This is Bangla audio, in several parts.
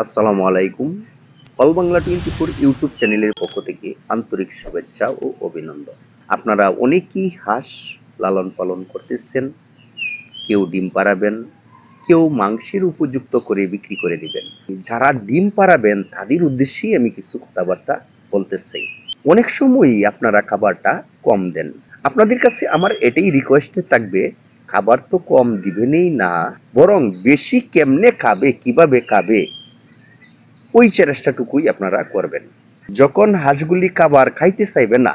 আসসালামু আলাইকুম। অল বাংলা 24 ইউটিউব চ্যানেলের পক্ষ থেকে আন্তরিক শুভেচ্ছা ও অভিনন্দন। আপনারা অনেকেই হাঁস লালন পালন করতেছেন, কেউ ডিম পাড়াবেন, কেউ মাংসের উপযুক্ত করে বিক্রি করে দিবেন। যারা ডিম পাড়াবেন তাদের উদ্দেশ্যেই আমি কিছু কথাবার্তা বলতে চাই। অনেক সময়ই আপনারা খাবারটা কম দেন। আপনাদের কাছে আমার এটাই রিকোয়েস্ট থাকবে, খাবার তো কম দিবেনই না, বরং বেশি কেমনে খাবে, কিভাবে খাবে ওই চেষ্টাটুকুই আপনারা করবেন। যখন হাঁসগুলি খাবার খাইতে চাইবে না,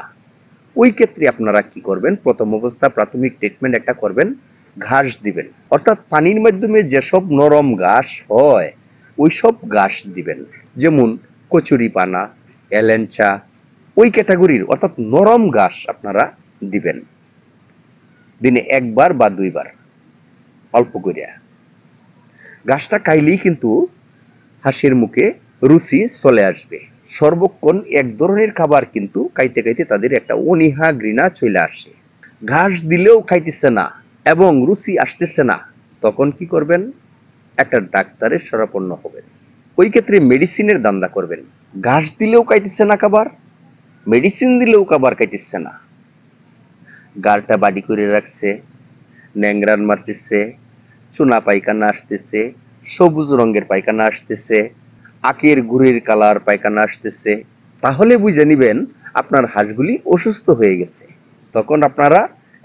ওই ক্ষেত্রে আপনারা কি করবেন, প্রথম অবস্থা প্রাথমিক ট্রিটমেন্ট একটা করবেন, ঘাস দিবেন। অর্থাৎ পানির মাধ্যমে যেসব নরম ঘাস হয় ওই সব ঘাস দিবেন, যেমন কচুরি পানা, এলেঞ্চা, ওই ক্যাটাগরির অর্থাৎ নরম ঘাস আপনারা দিবেন দিনে একবার বা দুইবার অল্প করিয়া। ঘাসটা খাইলেই কিন্তু হাঁসের মুখে রুচি চলে আসবে। সর্বক্ষণ এক ধরনের খাবার কিন্তু খাইতে খাইতে তাদের একটা অনীহা ঘৃণা চলে আসে। ঘাস দিলেও খাইতেছে না এবং রুচি আসতেছে না, তখন কি করবেন, একটা ডাক্তারের শরণাপন্ন হবেন। ওই ক্ষেত্রে মেডিসিনের ধান্দা করবেন। ঘাস দিলেও খাইতেছে না খাবার, মেডিসিন দিলেও খাবার খাইতেছে না, গালটা বাড়ি করে রাখছে, ন্যাংরান মারতেছে, চুনা পায়খানা আসতেছে, সবুজ রঙের পায়খানা আসতেছে, আখের গুড়ের কালার পায়খানা আসতেছে, তাহলে বুঝে নিবেন আপনার হাঁসগুলি অসুস্থ হয়ে গেছে। তখন আপনারা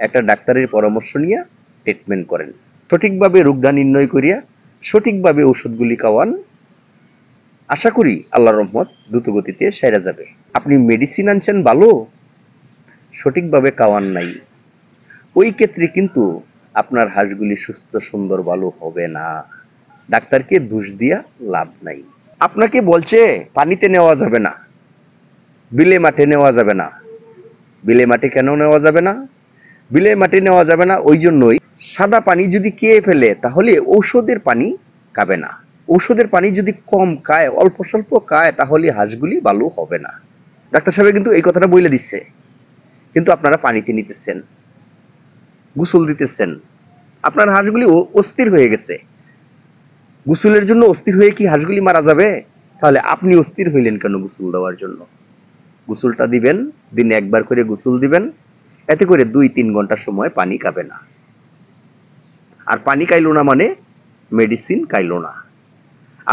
একটা ডাক্তারের পরামর্শ নিয়ে ট্রিটমেন্ট করেন। সঠিকভাবে রোগটা নির্ণয় করিয়া সঠিকভাবে ওষুধগুলি খাওয়ান। আশা করি আল্লাহর রহমত দ্রুত গতিতে সেরে যাবে। আপনি মেডিসিন আনছেন ভালো, সঠিকভাবে খাওয়ান নাই, ওই ক্ষেত্রে কিন্তু আপনার হাঁসগুলি সুস্থ সুন্দর ভালো হবে না। ডাক্তারকে দোষ দিয়া লাভ নাই। আপনাকে বলছে পানিতে নেওয়া যাবে না, বিলে মাঠে নেওয়া যাবে না। বিলে মাঠে কেন নেওয়া যাবে না? বিলে মাঠে নেওয়া যাবে না ওই জন্যই, সাদা পানি যদি খেয়ে ফেলে তাহলে ঔষধের পানি খাবে না। ঔষধের পানি যদি কম খায়, অল্প স্বল্প খায়, তাহলে হাঁসগুলি ভালো হবে না। ডাক্তার সাহেব কিন্তু এই কথাটা বলে দিচ্ছে, কিন্তু আপনারা পানিতে নিতেছেন, গোসল দিতেছেন, আপনার হাঁসগুলি অস্থির হয়ে গেছে। গোসলের জন্য অস্থির হয়ে কি হাঁসগুলি মারা যাবে? তাহলে আপনি অস্থির হইলেন কেন গোসল দেওয়ার জন্য? গোসলটা দিবেন, দিনে একবার করে গোসল দিবেন, এতে করে 2-3 ঘন্টা সময় পানি খাবে না। আর পানি খাইলো না মানে মেডিসিন খাইলো না,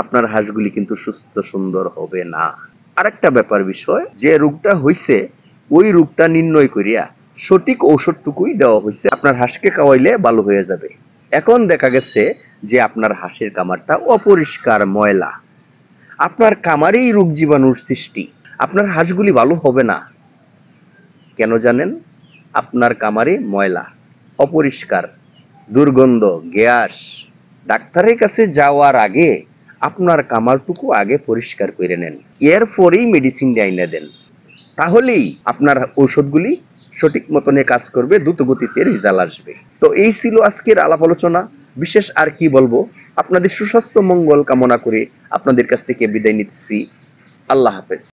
আপনার হাঁসগুলি কিন্তু সুস্থ সুন্দর হবে না। আরেকটা ব্যাপার বিষয়, যে রোগটা হইছে ওই রোগটা নির্ণয় করিয়া সঠিক ঔষধটুকুই দেওয়া হয়েছে, আপনার হাঁসকে খাওয়াইলে ভালো হয়ে যাবে। এখন দেখা গেছে যে আপনার হাঁসের খামারটা অপরিষ্কার, ময়লা, আপনার খামারেই রোগ জীবাণুর সৃষ্টি, আপনার হাঁসগুলি ভালো হবে না। কেন জানেন? আপনার খামারে ময়লা, অপরিষ্কার, দুর্গন্ধ, গ্যাস। ডাক্তারের কাছে যাওয়ার আগে আপনার খামারটুকু আগে পরিষ্কার করে নেন, এরপরেই মেডিসিন আইনা দেন, তাহলেই আপনার ঔষধগুলি সঠিক মতনে কাজ করবে, দ্রুত গতিতে রেজাল্ট আসবে। তো এই ছিল আজকের আলাপ আলোচনা। বিশেষ আর কি বলবো, আপনাদের সুস্বাস্থ্য মঙ্গল কামনা করে আপনাদের কাছ থেকে বিদায় নিচ্ছি। আল্লাহ হাফেজ।